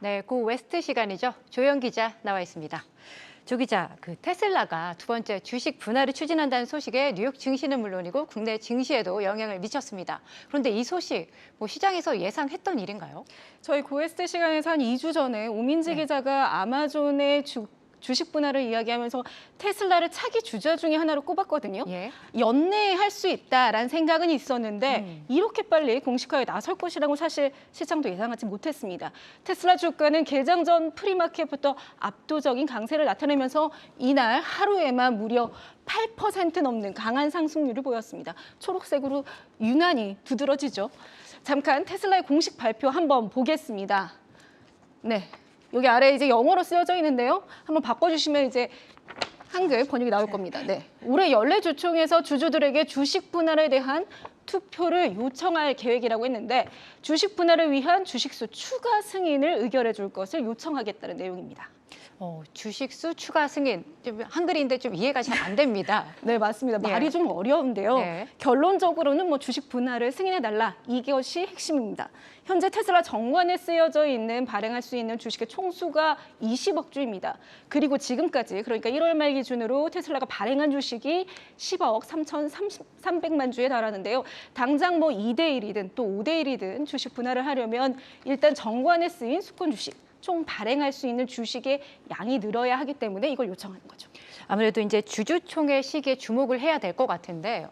네, 고 웨스트 시간이죠. 조영 기자 나와 있습니다. 조 기자, 테슬라가 두 번째 주식 분할을 추진한다는 소식에 뉴욕 증시는 물론이고 국내 증시에도 영향을 미쳤습니다. 그런데 이 소식 시장에서 예상했던 일인가요? 저희 고에스트 시간에서 한 2주 전에 오민지 네. 기자가 아마존의 주식 분할을 이야기하면서 테슬라를 차기 주자 중에 하나로 꼽았거든요. 예. 연내할 수 있다라는 생각은 있었는데 이렇게 빨리 공식화에 나설 것이라고 사실 시장도 예상하지 못했습니다. 테슬라 주가는 개장 전 프리마켓부터 압도적인 강세를 나타내면서 이날 하루에만 무려 8% 넘는 강한 상승률을 보였습니다. 초록색으로 유난히 두드러지죠. 잠깐 테슬라의 공식 발표 한번 보겠습니다. 네. 여기 아래 이제 영어로 쓰여져 있는데요. 한번 바꿔주시면 이제 한글 번역이 나올 겁니다. 네. 올해 연례주총에서 주주들에게 주식 분할에 대한 투표를 요청할 계획이라고 했는데 주식 분할을 위한 주식수 추가 승인을 의결해 줄 것을 요청하겠다는 내용입니다. 주식수 추가 승인, 좀 한글인데 좀 이해가 잘 안 됩니다. 네, 맞습니다. 예. 말이 좀 어려운데요. 네. 결론적으로는 주식 분할을 승인해달라. 이것이 핵심입니다. 현재 테슬라 정관에 쓰여져 있는 발행할 수 있는 주식의 총수가 20억 주입니다. 그리고 지금까지 그러니까 1월 말 기준으로 테슬라가 발행한 주식이 10억 3,300만 주에 달하는데요. 당장 2대 1이든 또 5대 1이든 주식 분할을 하려면 일단 정관에 쓰인 수권 주식, 총 발행할 수 있는 주식의 양이 늘어야 하기 때문에 이걸 요청하는 거죠. 아무래도 이제 주주총회 시기에 주목을 해야 될 것 같은데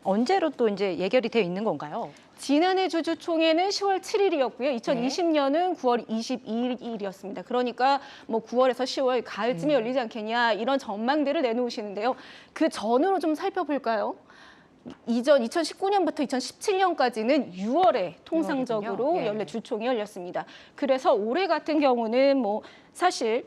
언제로 또 이제 예결이 되어 있는 건가요? 지난해 주주총회는 10월 7일이었고요. 2020년은 9월 22일이었습니다. 그러니까 9월에서 10월 가을쯤에 열리지 않겠냐 이런 전망들을 내놓으시는데요. 그 전으로 좀 살펴볼까요? 이전 2019년부터 2017년까지는 6월에 통상적으로 예. 연례 주총이 열렸습니다. 그래서 올해 같은 경우는 사실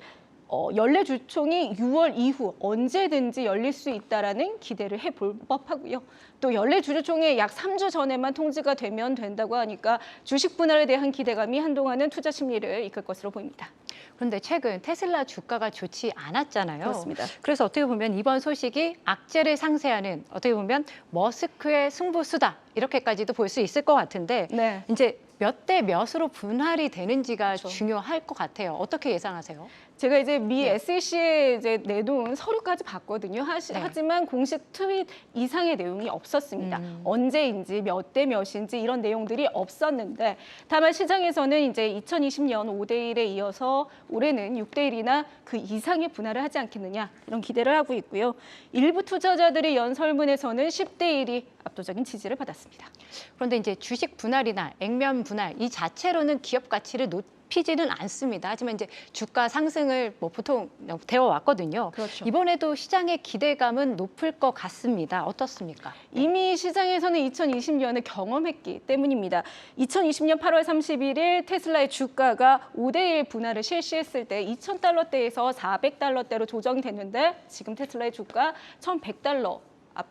연례 주총이 6월 이후 언제든지 열릴 수 있다라는 기대를 해볼 법하고요. 또 연례 주주총회 약 3주 전에만 통지가 되면 된다고 하니까 주식 분할에 대한 기대감이 한동안은 투자 심리를 이끌 것으로 보입니다. 그런데 최근 테슬라 주가가 좋지 않았잖아요. 그렇습니다. 그래서 어떻게 보면 이번 소식이 악재를 상쇄하는 어떻게 보면 머스크의 승부수다 이렇게까지도 볼 수 있을 것 같은데 네. 이제 몇 대 몇으로 분할이 되는지가 그렇죠. 중요할 것 같아요. 어떻게 예상하세요? 제가 이제 미 네. SEC에 이제 내놓은 서류까지 봤거든요. 하지만 공식 트윗 이상의 내용이 없었습니다. 언제인지 몇 대 몇인지 이런 내용들이 없었는데 다만 시장에서는 이제 2020년 5대 1에 이어서 올해는 6대 1이나 그 이상의 분할을 하지 않겠느냐 이런 기대를 하고 있고요. 일부 투자자들의 연설문에서는 10대 1이 압도적인 지지를 받았습니다. 그런데 이제 주식 분할이나 액면 분할 이 자체로는 기업 가치를 높이지는 않습니다. 하지만 이제 주가 상승을 보통 되어 왔거든요. 그렇죠. 이번에도 시장의 기대감은 높을 것 같습니다. 어떻습니까? 이미 시장에서는 2020년을 경험했기 때문입니다. 2020년 8월 31일 테슬라의 주가가 5대1 분할을 실시했을 때 2,000달러대에서 400달러대로 조정이 됐는데 지금 테슬라의 주가 1,100달러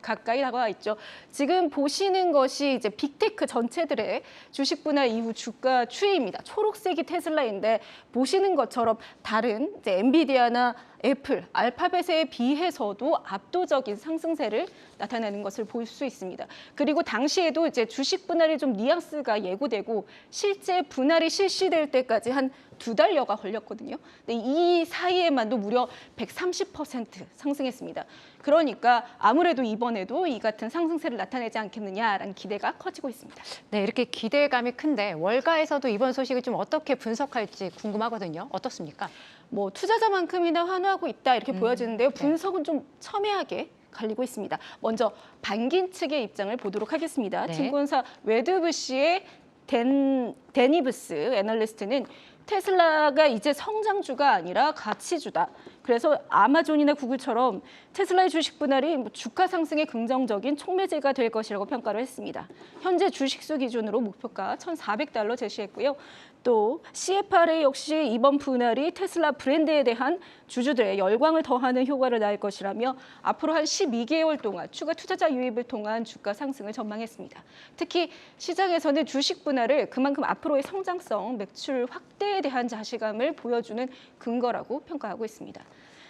가까이 다가와 있죠. 지금 보시는 것이 이제 빅테크 전체들의 주식 분할 이후 주가 추이입니다. 초록색이 테슬라인데 보시는 것처럼 다른 이제 엔비디아나 애플, 알파벳에 비해서도 압도적인 상승세를 나타내는 것을 볼 수 있습니다. 그리고 당시에도 이제 주식 분할이 좀 뉘앙스가 예고되고 실제 분할이 실시될 때까지 한 2달여가 걸렸거든요. 근데 이 사이에만도 무려 130% 상승했습니다. 그러니까 아무래도 이번에도 이 같은 상승세를 나타내지 않겠느냐라는 기대가 커지고 있습니다. 네, 이렇게 기대감이 큰데 월가에서도 이번 소식을 좀 어떻게 분석할지 궁금하거든요. 어떻습니까? 투자자만큼이나 환호하고 있다 이렇게 보여지는데요. 네. 분석은 좀 첨예하게 갈리고 있습니다. 먼저 반긴 측의 입장을 보도록 하겠습니다. 네. 증권사 웨드부시의 데니브스 애널리스트는 테슬라가 이제 성장주가 아니라 가치주다. 그래서 아마존이나 구글처럼 테슬라의 주식 분할이 주가 상승에 긍정적인 촉매제가 될 것이라고 평가를 했습니다. 현재 주식수 기준으로 목표가 1,400달러 제시했고요. 또 CFRA 역시 이번 분할이 테슬라 브랜드에 대한 주주들의 열광을 더하는 효과를 낳을 것이라며 앞으로 한 12개월 동안 추가 투자자 유입을 통한 주가 상승을 전망했습니다. 특히 시장에서는 주식 분할을 그만큼 앞으로의 성장성, 매출 확대에 대한 자신감을 보여주는 근거라고 평가하고 있습니다.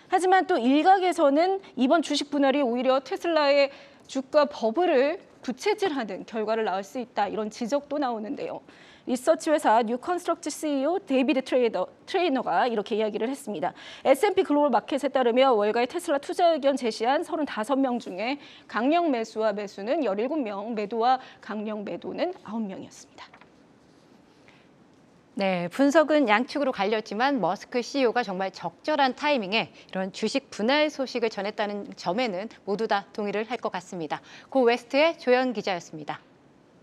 하지만 또 일각에서는 이번 주식 분할이 오히려 테슬라의 주가 버블을 부채질하는 결과를 낳을 수 있다 이런 지적도 나오는데요. 리서치 회사 뉴컨스트럭트 CEO 데이비드 트레이너가 이렇게 이야기를 했습니다. S&P 글로벌 마켓에 따르면 월가의 테슬라 투자 의견 제시한 35명 중에 강력 매수와 매수는 17명, 매도와 강력 매도는 9명이었습니다. 네, 분석은 양측으로 갈렸지만 머스크 CEO가 정말 적절한 타이밍에 이런 주식 분할 소식을 전했다는 점에는 모두 다 동의를 할 것 같습니다. 고 웨스트의 조연 기자였습니다.